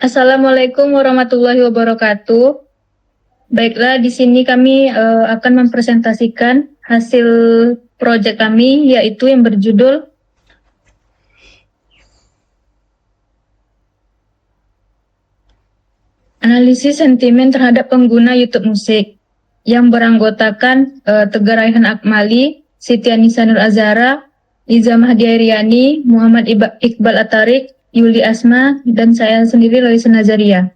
Assalamualaikum warahmatullahi wabarakatuh. Baiklah, di sini kami akan mempresentasikan hasil proyek kami, yaitu yang berjudul Analisis Sentimen Terhadap Pengguna YouTube Musik, yang beranggotakan Tegar Raihan Akmali, Siti Anisa Nur Azhara, Iza Mahdiairiani, Muhammad Iqbal Atarik, Yuli Asma, dan saya sendiri Loisa Nazaria.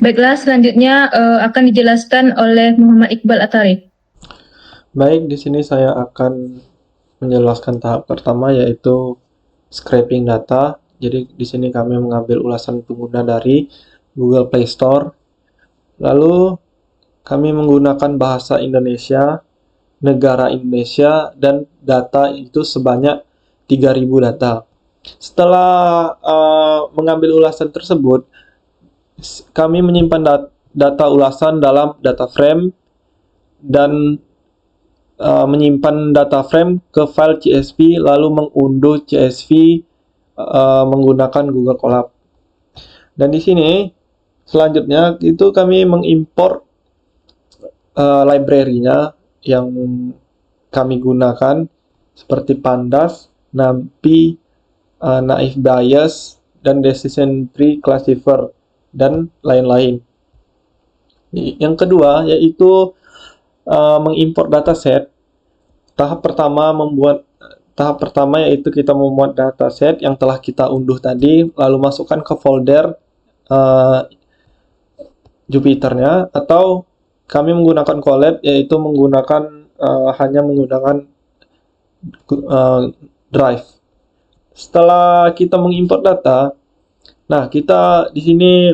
Baiklah, selanjutnya akan dijelaskan oleh Muhammad Iqbal Atarik. Baik, di sini saya akan menjelaskan tahap pertama yaitu scraping data. Jadi di sini kami mengambil ulasan pengguna dari Google Play Store. Lalu kami menggunakan bahasa Indonesia, negara Indonesia, dan data itu sebanyak 3.000 data. Setelah mengambil ulasan tersebut, kami menyimpan data ulasan dalam data frame dan menyimpan data frame ke file CSV lalu mengunduh CSV menggunakan Google Colab. Dan di sini selanjutnya itu kami mengimport library-nya yang kami gunakan seperti Pandas, NumPy, Naive Bayes, dan Decision Tree Classifier dan lain-lain. Yang kedua yaitu mengimport dataset. Tahap pertama yaitu kita membuat dataset yang telah kita unduh tadi, lalu masukkan ke folder Jupyter-nya, atau kami menggunakan Colab yaitu hanya menggunakan Drive. Setelah kita mengimport data, nah kita di sini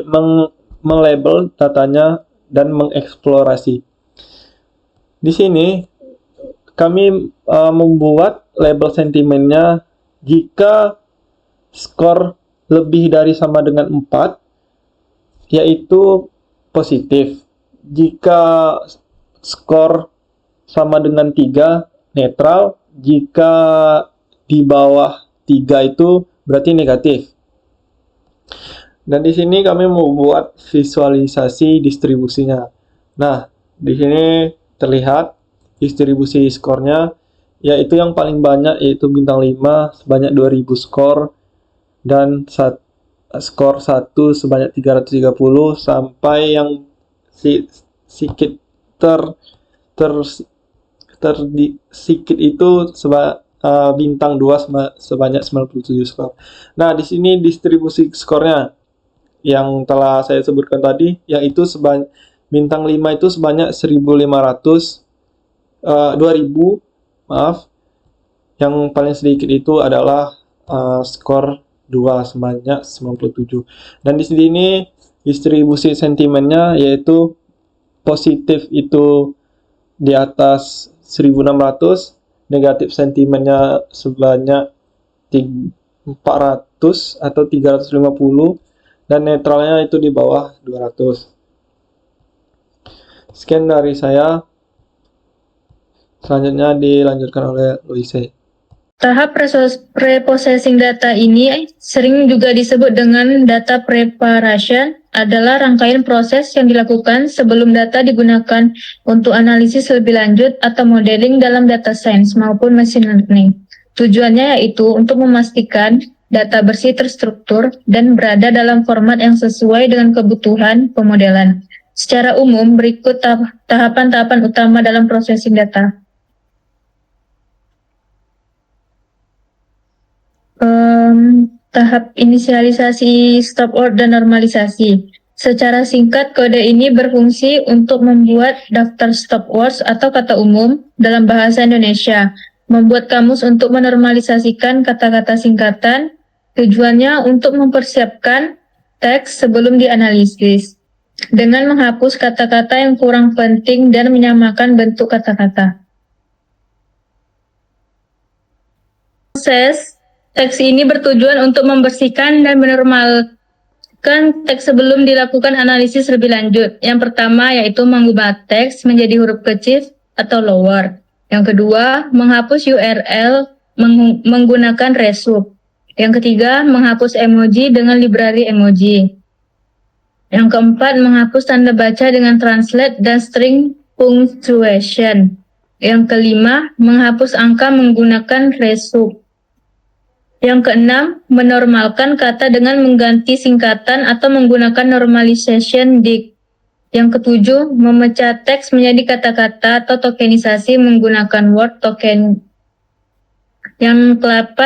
melabel datanya dan mengeksplorasi. Di sini kami membuat label sentimennya jika skor lebih dari sama dengan 4, yaitu positif. Jika skor sama dengan 3, netral. Jika di bawah 3 itu berarti negatif. Dan di sini kami membuat visualisasi distribusinya. Nah, di sini terlihat distribusi skornya, yaitu yang paling banyak yaitu bintang 5 sebanyak 2000 skor, dan skor 1 sebanyak 330, sampai yang sedikit sedikit itu bintang 2 sebanyak 97 skor. Nah, di sini distribusi skornya yang telah saya sebutkan tadi, yaitu bintang 5 itu sebanyak 2000, yang paling sedikit itu adalah skor 2 sebanyak 97. Dan di sini distribusi sentimennya yaitu positif itu di atas 1600, negatif sentimennya sebanyak 400 atau 350, dan netralnya itu di bawah 200. Sekian dari saya. Selanjutnya dilanjutkan oleh Louise. Tahap preprocessing data ini sering juga disebut dengan data preparation, adalah rangkaian proses yang dilakukan sebelum data digunakan untuk analisis lebih lanjut atau modeling dalam data science maupun machine learning. Tujuannya yaitu untuk memastikan data bersih, terstruktur, dan berada dalam format yang sesuai dengan kebutuhan pemodelan. Secara umum, berikut tahapan-tahapan utama dalam processing data. Tahap inisialisasi, stop word, dan normalisasi. Secara singkat, kode ini berfungsi untuk membuat daftar stop words atau kata umum dalam bahasa Indonesia, membuat kamus untuk menormalisasikan kata-kata singkatan, tujuannya untuk mempersiapkan teks sebelum dianalisis, dengan menghapus kata-kata yang kurang penting dan menyamakan bentuk kata-kata. Proses teks ini bertujuan untuk membersihkan dan menormalkan teks sebelum dilakukan analisis lebih lanjut. Yang pertama yaitu mengubah teks menjadi huruf kecil atau lower. Yang kedua, menghapus URL menggunakan resub. Yang ketiga, menghapus emoji dengan library emoji. Yang keempat, menghapus tanda baca dengan translate dan string punctuation. Yang kelima, menghapus angka menggunakan resub. Yang keenam, menormalkan kata dengan mengganti singkatan atau menggunakan normalization dict. Yang ketujuh, memecah teks menjadi kata-kata atau tokenisasi menggunakan word token. Yang ke-8,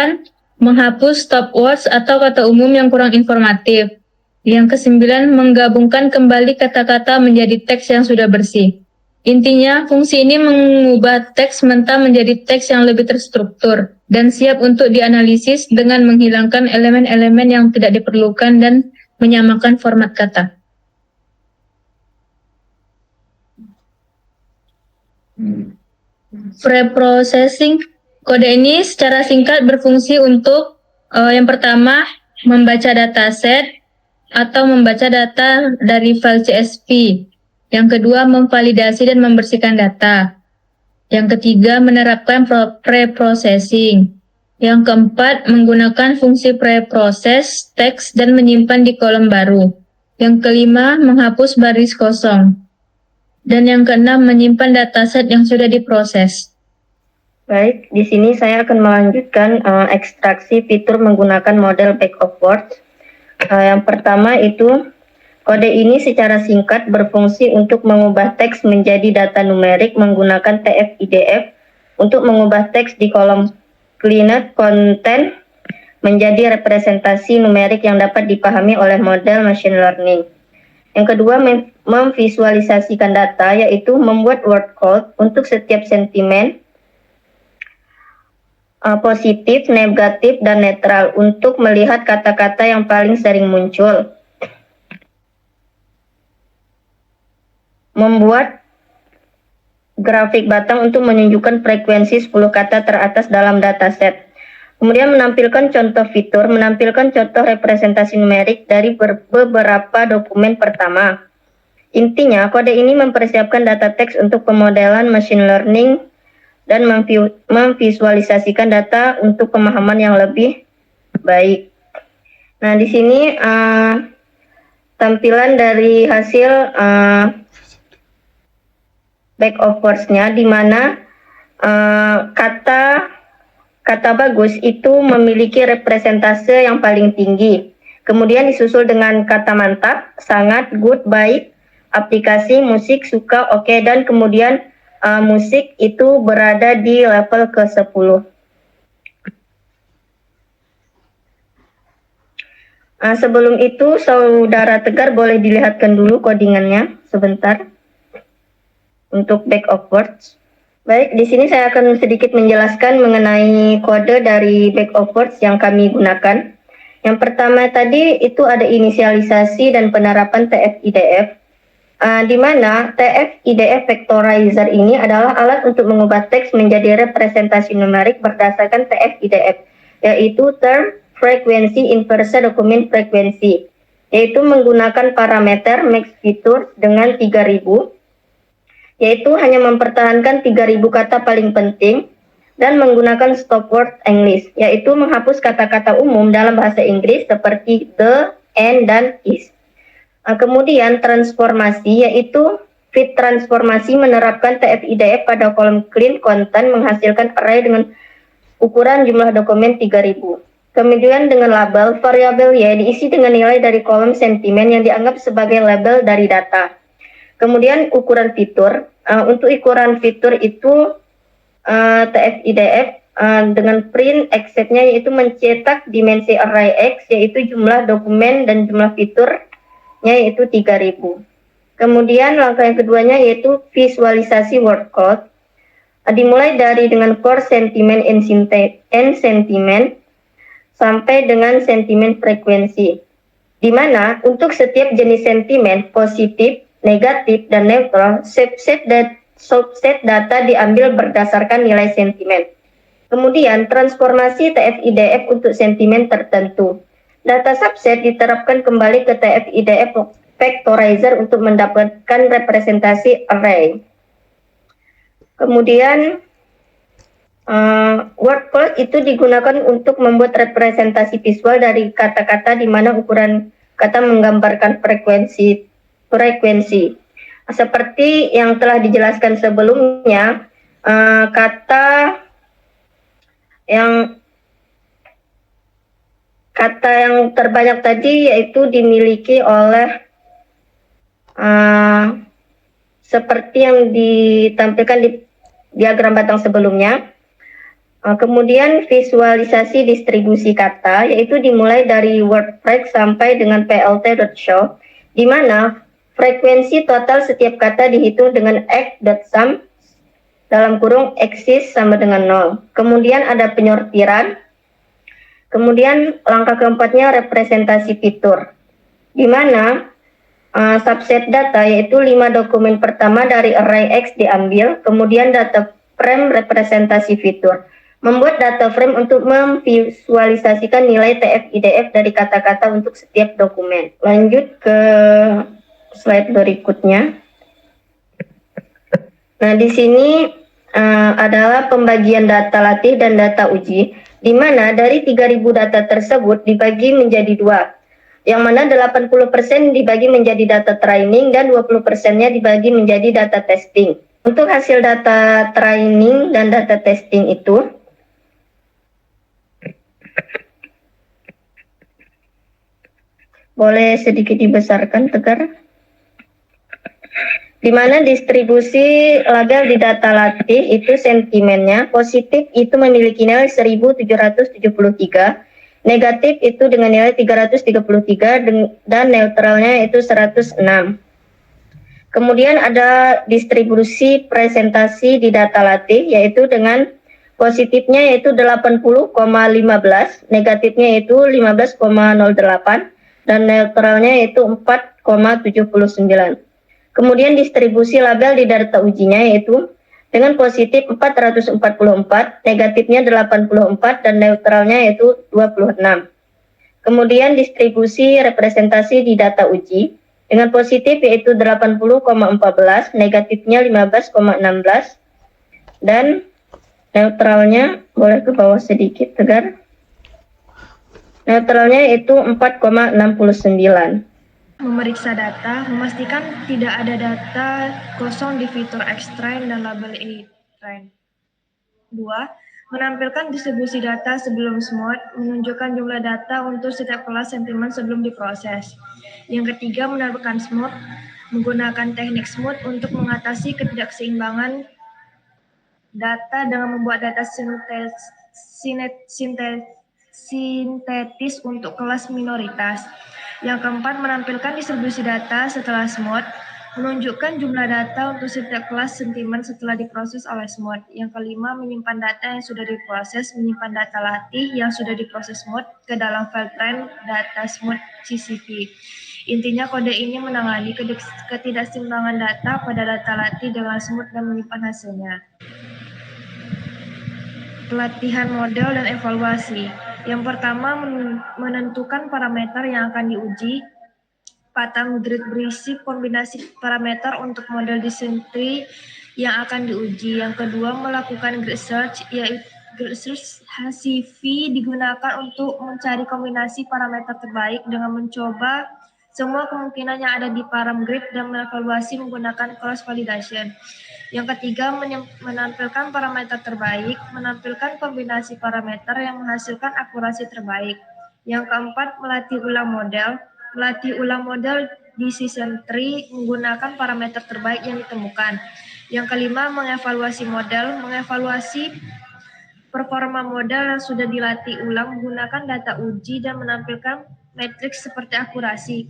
menghapus stop words atau kata umum yang kurang informatif. Yang ke-9, menggabungkan kembali kata-kata menjadi teks yang sudah bersih. Intinya, fungsi ini mengubah teks mentah menjadi teks yang lebih terstruktur dan siap untuk dianalisis dengan menghilangkan elemen-elemen yang tidak diperlukan dan menyamakan format kata. Preprocessing. Kode ini secara singkat berfungsi untuk yang pertama, membaca dataset atau membaca data dari file CSV. Yang kedua, memvalidasi dan membersihkan data. Yang ketiga, menerapkan preprocessing. Yang keempat, menggunakan fungsi preprocess teks dan menyimpan di kolom baru. Yang kelima, menghapus baris kosong. Dan yang keenam, menyimpan dataset yang sudah diproses. Baik, di sini saya akan melanjutkan ekstraksi fitur menggunakan model back of words. Yang pertama itu, kode ini secara singkat berfungsi untuk mengubah teks menjadi data numerik menggunakan TF-IDF untuk mengubah teks di kolom cleaned content menjadi representasi numerik yang dapat dipahami oleh model machine learning. Yang kedua, memvisualisasikan data, yaitu membuat word cloud untuk setiap sentimen positif, negatif, dan netral untuk melihat kata-kata yang paling sering muncul. Membuat grafik batang untuk menunjukkan frekuensi 10 kata teratas dalam dataset. Kemudian menampilkan contoh fitur, menampilkan contoh representasi numerik dari beberapa dokumen pertama. Intinya, kode ini mempersiapkan data teks untuk pemodelan machine learning dan memvisualisasikan data untuk pemahaman yang lebih baik. Nah, di sini tampilan dari hasil back of words-nya, di mana kata bagus itu memiliki representase yang paling tinggi. Kemudian disusul dengan kata mantap, sangat, good, baik, aplikasi, musik, suka, oke, dan kemudian musik itu berada di level ke-10. Sebelum itu, Saudara Tegar boleh dilihatkan dulu codingannya sebentar untuk back of words. Baik, di sini saya akan sedikit menjelaskan mengenai kode dari back of words yang kami gunakan. Yang pertama tadi itu ada inisialisasi dan penerapan TF-IDF. Di mana TF-IDF Vectorizer ini adalah alat untuk mengubah teks menjadi representasi numerik berdasarkan TF-IDF, yaitu Term Frequency Inverse Document Frequency, yaitu menggunakan parameter max feature dengan 3000, yaitu hanya mempertahankan 3000 kata paling penting, dan menggunakan stop word English, yaitu menghapus kata-kata umum dalam bahasa Inggris seperti the, and, dan is. Kemudian transformasi, yaitu fit transformasi menerapkan TF-IDF pada kolom clean content menghasilkan array dengan ukuran jumlah dokumen 3000. Kemudian dengan label, variabel Y diisi dengan nilai dari kolom sentimen yang dianggap sebagai label dari data. Kemudian ukuran fitur, untuk ukuran fitur itu TF-IDF dengan print exceptnya yaitu mencetak dimensi array X, yaitu jumlah dokumen dan jumlah fitur yaitu 3000. Kemudian langkah yang keduanya yaitu visualisasi word cloud. Dimulai dari dengan core sentiment and sentiment sampai dengan sentimen frekuensi. Di mana untuk setiap jenis sentimen positif, negatif, dan neutral, subset data diambil berdasarkan nilai sentimen. Kemudian transformasi TF-IDF untuk sentimen tertentu. Data subset diterapkan kembali ke TF-IDF Vectorizer untuk mendapatkan representasi array. Kemudian word cloud itu digunakan untuk membuat representasi visual dari kata-kata di mana ukuran kata menggambarkan frekuensi. Seperti yang telah dijelaskan sebelumnya, kata yang terbanyak tadi yaitu dimiliki oleh seperti yang ditampilkan di diagram batang sebelumnya. Kemudian visualisasi distribusi kata yaitu dimulai dari WordFreq sampai dengan plt.show, di mana frekuensi total setiap kata dihitung dengan x.sum dalam kurung eksis sama dengan 0. Kemudian ada penyortiran. Kemudian langkah keempatnya representasi fitur, di mana subset data yaitu 5 dokumen pertama dari array X diambil, kemudian data frame representasi fitur. Membuat data frame untuk memvisualisasikan nilai TF-IDF dari kata-kata untuk setiap dokumen. Lanjut ke slide berikutnya. Nah, di sini adalah pembagian data latih dan data uji, di mana dari 3.000 data tersebut dibagi menjadi 2, yang mana 80% dibagi menjadi data training dan 20%-nya dibagi menjadi data testing. Untuk hasil data training dan data testing itu, boleh sedikit dibesarkan, Tegar? Di mana distribusi label di data latih itu sentimennya positif itu memiliki nilai 1773, negatif itu dengan nilai 333, dan neutralnya itu 106. Kemudian ada distribusi presentasi di data latih yaitu dengan positifnya yaitu 80,15, negatifnya itu 15,08, dan neutralnya itu 4,79. Kemudian distribusi label di data ujinya yaitu dengan positif 444, negatifnya 84, dan neutralnya yaitu 26. Kemudian distribusi representasi di data uji dengan positif yaitu 80,14, negatifnya 15,16, dan neutralnya boleh ke bawah sedikit, Tegar. Neutralnya itu 4,69. Memeriksa data, memastikan tidak ada data kosong di fitur Xtrain dan label E-Train. 2. Menampilkan distribusi data sebelum smooth, menunjukkan jumlah data untuk setiap kelas sentimen sebelum diproses. Yang ketiga, menampilkan smooth, menggunakan teknik smooth untuk mengatasi ketidakseimbangan data dengan membuat data sintetis untuk kelas minoritas. Yang keempat, menampilkan distribusi data setelah smooth, menunjukkan jumlah data untuk setiap kelas sentimen setelah diproses oleh smooth. Yang kelima, menyimpan data yang sudah diproses, menyimpan data latih yang sudah diproses smooth ke dalam file train data smooth CCP. Intinya kode ini menangani ketidakseimbangan data pada data latih dengan smooth dan menyimpan hasilnya. Pelatihan model dan evaluasi. Yang pertama, menentukan parameter yang akan diuji. Pattern grid berisi kombinasi parameter untuk model disentri yang akan diuji. Yang kedua, melakukan grid search, yaitu grid search HCV digunakan untuk mencari kombinasi parameter terbaik dengan mencoba semua kemungkinan yang ada di param grid dan mengevaluasi menggunakan cross validation. Yang ketiga, menampilkan parameter terbaik, menampilkan kombinasi parameter yang menghasilkan akurasi terbaik. Yang keempat, melatih ulang model. Melatih ulang model di season tree menggunakan parameter terbaik yang ditemukan. Yang kelima, mengevaluasi model, mengevaluasi performa model yang sudah dilatih ulang menggunakan data uji dan menampilkan matriks seperti akurasi,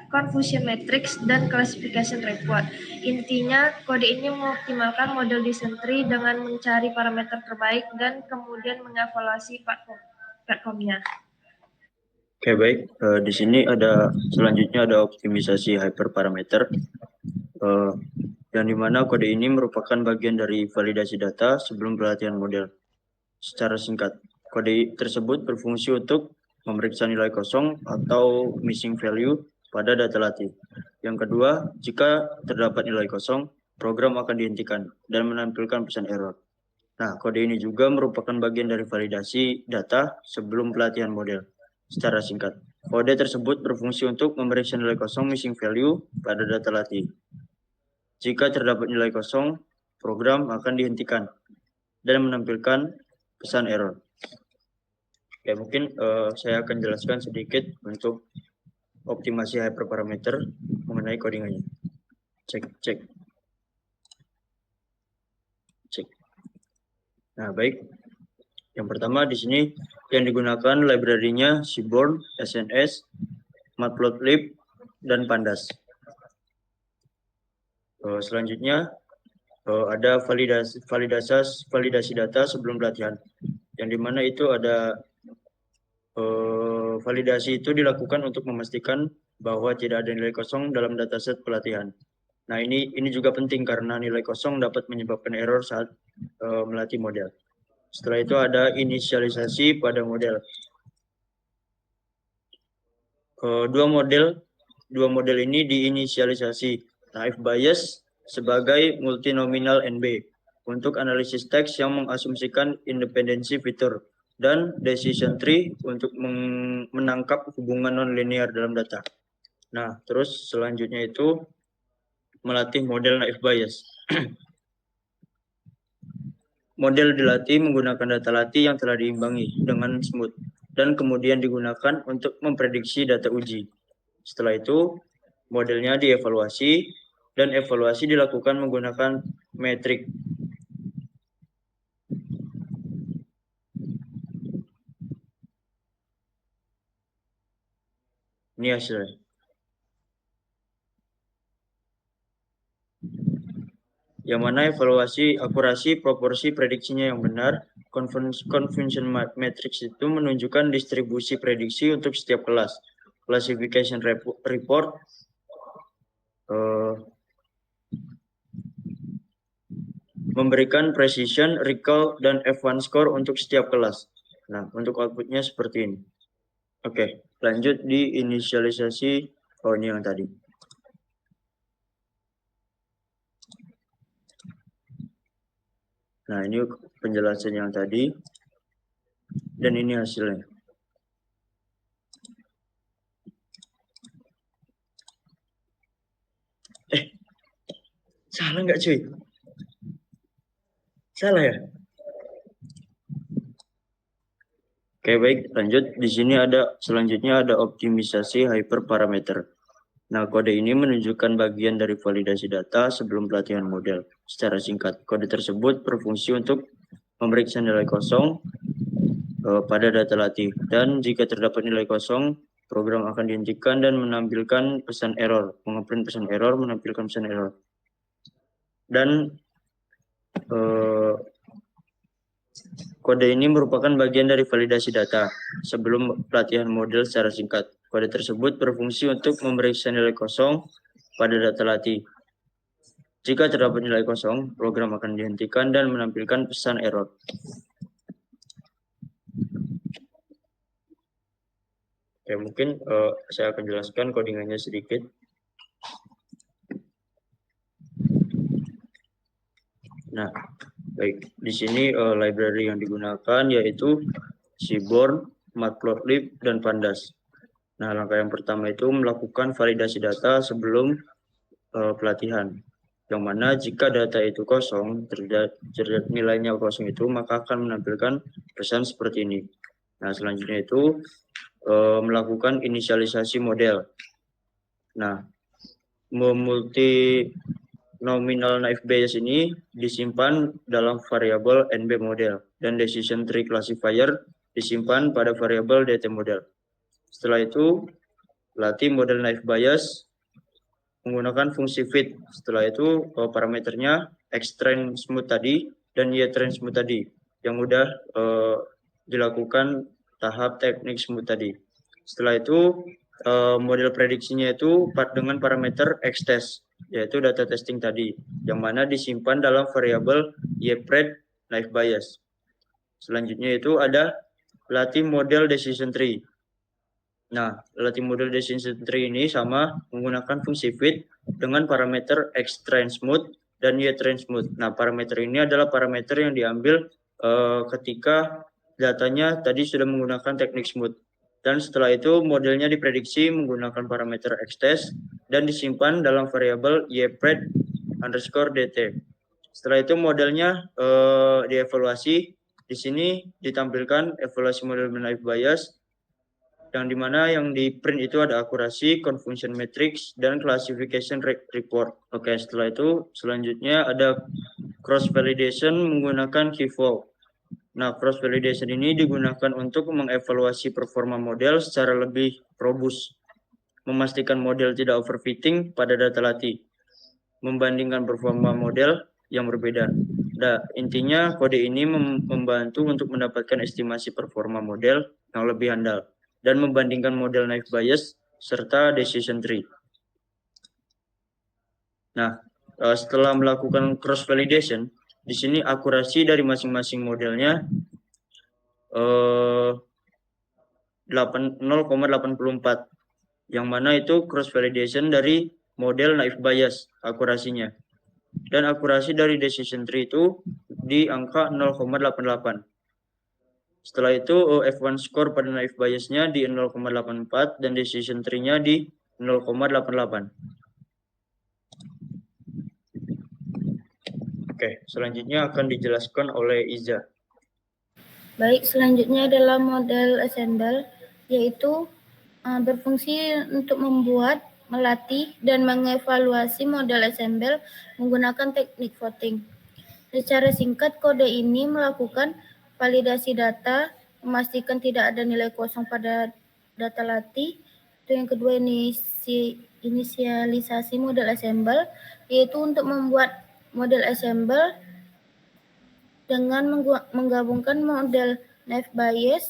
confusion matrix, dan classification report. Intinya, kode ini mengoptimalkan model disentri dengan mencari parameter terbaik dan kemudian mengevaluasi platformnya. Oke, baik. Di sini selanjutnya ada optimisasi hyperparameter, yang dimana kode ini merupakan bagian dari validasi data sebelum pelatihan model. Secara singkat, kode tersebut berfungsi untuk memeriksa nilai kosong atau missing value pada data latih. Yang kedua, jika terdapat nilai kosong, program akan dihentikan dan menampilkan pesan error. Nah, kode ini juga merupakan bagian dari validasi data sebelum pelatihan model. Secara singkat, Kode tersebut berfungsi untuk memeriksa nilai kosong missing value pada data latih. Jika terdapat nilai kosong, program akan dihentikan dan menampilkan pesan error. Oke, mungkin saya akan jelaskan sedikit untuk optimasi hyperparameter mengenai codingannya. Cek. Nah, baik. Yang pertama di sini yang digunakan library-nya Seaborn, SNS, Matplotlib, dan Pandas. Selanjutnya ada validasi data sebelum pelatihan, yang dimana itu ada validasi itu dilakukan untuk memastikan bahwa tidak ada nilai kosong dalam dataset pelatihan. Nah, ini juga penting karena nilai kosong dapat menyebabkan error saat melatih model. Setelah itu ada inisialisasi pada model. Dua model ini diinisialisasi. Naive Bayes sebagai multinominal NB untuk analisis teks yang mengasumsikan independensi fitur, dan decision tree untuk menangkap hubungan nonlinear dalam data. Nah, terus selanjutnya itu melatih model Naive Bayes. Model dilatih menggunakan data latih yang telah diimbangi dengan smooth dan kemudian digunakan untuk memprediksi data uji. Setelah itu, modelnya dievaluasi dan evaluasi dilakukan menggunakan metrik. Ini hasilnya. Yang mana evaluasi akurasi proporsi prediksinya yang benar. Convention matrix itu menunjukkan distribusi prediksi untuk setiap kelas. Classification report memberikan precision, recall, dan F1 score untuk setiap kelas. Nah, untuk outputnya seperti ini. Oke, lanjut di inisialisasi. Ini yang tadi. Nah, ini penjelasan yang tadi. Dan ini hasilnya. Salah nggak cuy? Salah ya? Oke, baik, lanjut. Di sini selanjutnya ada optimisasi hyperparameter. Nah, kode ini menunjukkan bagian dari validasi data sebelum pelatihan model. Secara singkat, kode tersebut berfungsi untuk memeriksa nilai kosong pada data latih. Dan jika terdapat nilai kosong, program akan dihentikan dan menampilkan pesan error. Mengeprint pesan error, menampilkan pesan error. Dan kode ini merupakan bagian dari validasi data sebelum pelatihan model secara singkat. Kode tersebut berfungsi untuk memeriksa nilai kosong pada data latih. Jika terdapat nilai kosong, program akan dihentikan dan menampilkan pesan error. Oke, mungkin saya akan jelaskan codingannya sedikit. Nah, baik, di sini library yang digunakan yaitu Seaborn, Matplotlib, dan Pandas. Nah, langkah yang pertama itu melakukan validasi data sebelum pelatihan. Yang mana jika data itu kosong, terdapat nilainya kosong itu, maka akan menampilkan pesan seperti ini. Nah, selanjutnya itu melakukan inisialisasi model. Nah, multinominal Naive Bayes ini disimpan dalam variabel NB model dan decision tree classifier disimpan pada variabel DT model. Setelah itu, latih model Naive Bayes menggunakan fungsi fit. Setelah itu parameternya X-train smooth tadi dan Y-train smooth tadi yang mudah dilakukan tahap teknik smooth tadi. Setelah itu model prediksinya itu dengan parameter X-test, yaitu data testing tadi, yang mana disimpan dalam variabel YPred Naive Bayes. Selanjutnya itu ada latih model decision tree. Nah, latih model decision tree ini sama menggunakan fungsi fit dengan parameter X-train smooth dan Y-train smooth. Nah, parameter ini adalah parameter yang diambil ketika datanya tadi sudah menggunakan teknik smooth. Dan setelah itu modelnya diprediksi menggunakan parameter X-test dan disimpan dalam variabel ypred_dt. Setelah itu modelnya dievaluasi. Di sini ditampilkan evaluasi model naive Bayes, yang dimana yang di print itu ada akurasi, confusion matrix, dan classification report. Oke, setelah itu selanjutnya ada cross validation menggunakan Keyfold. Nah, cross validation ini digunakan untuk mengevaluasi performa model secara lebih robust, memastikan model tidak overfitting pada data latih, membandingkan performa model yang berbeda. Nah, intinya kode ini membantu untuk mendapatkan estimasi performa model yang lebih handal dan membandingkan model naive Bayes serta decision tree. Nah, setelah melakukan cross validation, di sini akurasi dari masing-masing modelnya 0,84, yang mana itu cross validation dari model naive Bayes akurasinya, dan akurasi dari decision tree itu di angka 0,88. Setelah itu F1 score pada naive Bayesnya di 0,84 dan decision tree-nya di 0,88. Oke, selanjutnya akan dijelaskan oleh Iza. Baik, selanjutnya adalah model assemble, yaitu berfungsi untuk membuat, melatih, dan mengevaluasi model assemble menggunakan teknik voting. Secara singkat, kode ini melakukan validasi data, memastikan tidak ada nilai kosong pada data latih. Itu yang kedua, inisialisasi model assemble, yaitu untuk membuat model assemble dengan menggabungkan model naive Bayes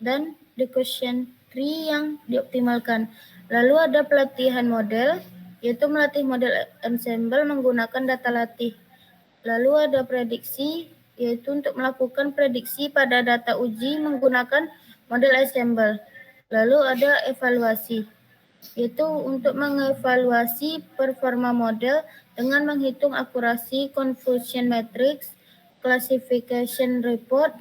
dan Gaussian tree yang dioptimalkan. Lalu ada pelatihan model, yaitu melatih model ensemble menggunakan data latih. Lalu ada prediksi, yaitu untuk melakukan prediksi pada data uji menggunakan model ensemble. Lalu ada evaluasi, yaitu untuk mengevaluasi performa model dengan menghitung akurasi confusion matrix, classification report,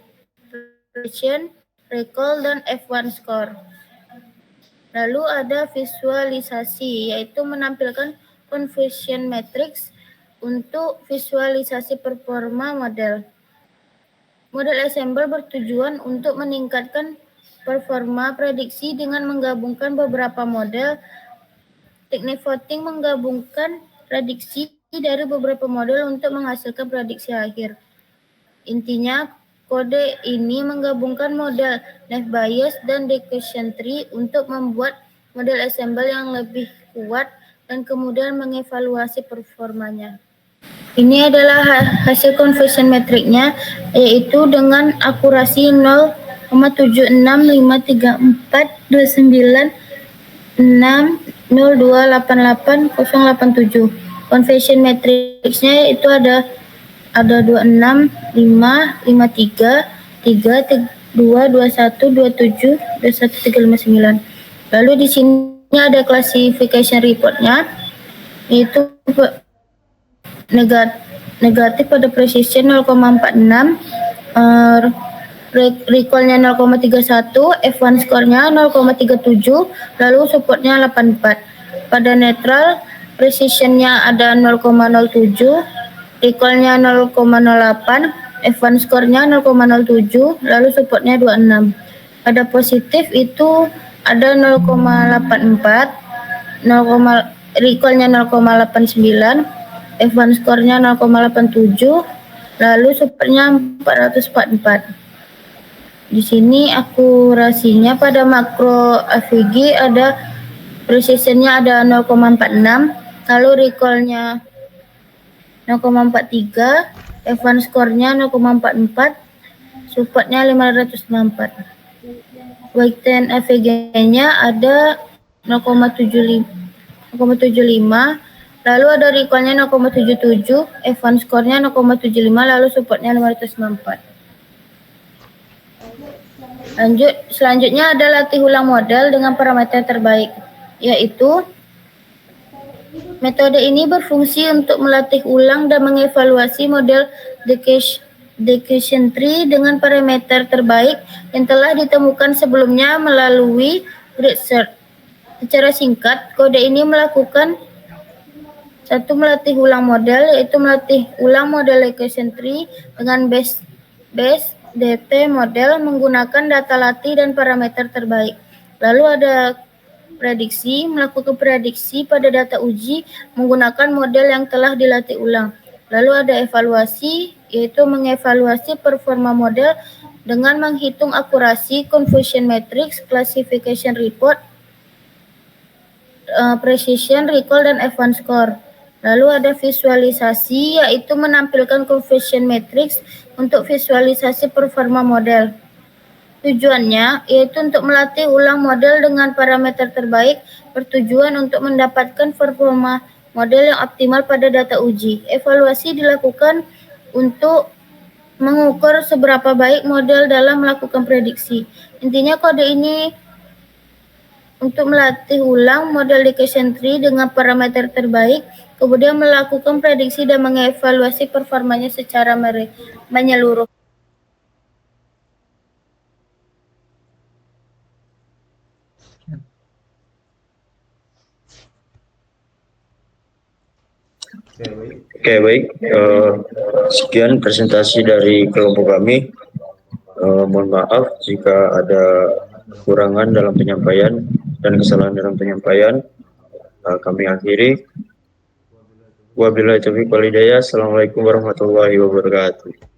recall, dan F1 score. Lalu ada visualisasi, yaitu menampilkan confusion matrix untuk visualisasi performa model. Model assemble bertujuan untuk meningkatkan performa prediksi dengan menggabungkan beberapa model. Teknik voting menggabungkan prediksi dari beberapa model untuk menghasilkan prediksi akhir. Intinya, kode ini menggabungkan model naive Bayes dan Gaussian tree untuk membuat model assemble yang lebih kuat dan kemudian mengevaluasi performanya. Ini adalah hasil confusion matrix-nya, yaitu dengan akurasi 0,7653960288087. Confusion matrix-nya itu ada 26, 5, 53, 3, 2, 21, 27, 21, 359. Lalu di sini ada classification report-nya, yaitu negatif pada precision 0,46, recall-nya 0,31, F1 score-nya 0,37, lalu support-nya 84. Pada netral, precision-nya ada 0,07, recall-nya 0,08, F1 score-nya 0,07, lalu support-nya 26. Pada positif itu ada 0,84, recall-nya 0,89, F1 score-nya 0,87, lalu support-nya 444. Di sini akurasinya pada makro AVG ada precision-nya ada 0,46, lalu recall-nya 0,43, F1 score-nya 0,44, support-nya 564. Weighted AVG-nya ada 0,75, lalu ada recall-nya 0,77, F1 score-nya 0,75, lalu support-nya 594. Selanjutnya ada latih ulang model dengan parameter terbaik, yaitu metode ini berfungsi untuk melatih ulang dan mengevaluasi model decision tree dengan parameter terbaik yang telah ditemukan sebelumnya melalui grid search. Secara singkat, kode ini melakukan melatih ulang model, yaitu melatih ulang model decision tree dengan base DT model menggunakan data latih dan parameter terbaik. Lalu ada prediksi, melakukan prediksi pada data uji menggunakan model yang telah dilatih ulang. Lalu ada evaluasi, yaitu mengevaluasi performa model dengan menghitung akurasi confusion matrix, classification report, precision, recall, dan event score. Lalu ada visualisasi, yaitu menampilkan confusion matrix untuk visualisasi performa model. Tujuannya yaitu untuk melatih ulang model dengan parameter terbaik, bertujuan untuk mendapatkan performa model yang optimal pada data uji. Evaluasi dilakukan untuk mengukur seberapa baik model dalam melakukan prediksi. Intinya kode ini untuk melatih ulang model decision tree dengan parameter terbaik, kemudian melakukan prediksi dan mengevaluasi performanya secara menyeluruh. Oke, baik. Sekian presentasi dari kelompok kami. Mohon maaf jika ada kekurangan dalam penyampaian dan kesalahan dalam penyampaian. Kami akhiri. Wabillahi taufiq wal hidayah. Assalamualaikum warahmatullahi wabarakatuh.